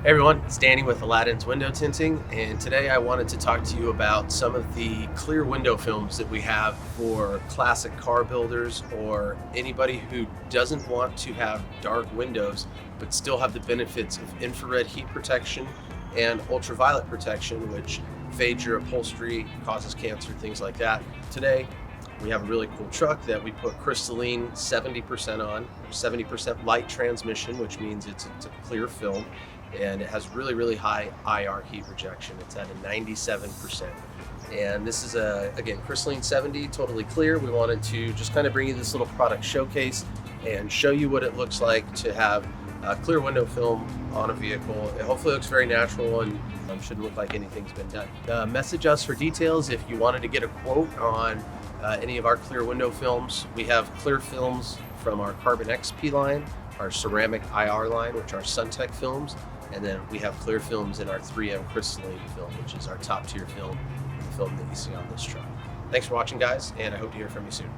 Hey everyone, it's Danny with Aladdins Window Tinting, and today I wanted to talk to you about some of the clear window films that we have for classic car builders or anybody who doesn't want to have dark windows but still have the benefits of infrared heat protection and ultraviolet protection, which fades your upholstery, causes cancer, things like that. Today, we have a really cool truck that we put Crystalline 70% on, 70% light transmission, which means it's a clear film, and it has really high IR heat rejection. It's at a 97%. And this is again, Crystalline 70, totally clear. We wanted to just kind of bring you this little product showcase and show you what it looks like to have a clear window film on a vehicle. It hopefully looks very natural and shouldn't look like anything's been done. Message us for details if you wanted to get a quote on any of our clear window films. We have clear films from our Carbon XP line, our ceramic IR line, which are SunTech films, and then we have clear films in our 3M Crystalline film, which is our top tier film, the film that you see on this truck. Thanks for watching, guys, and I hope to hear from you soon.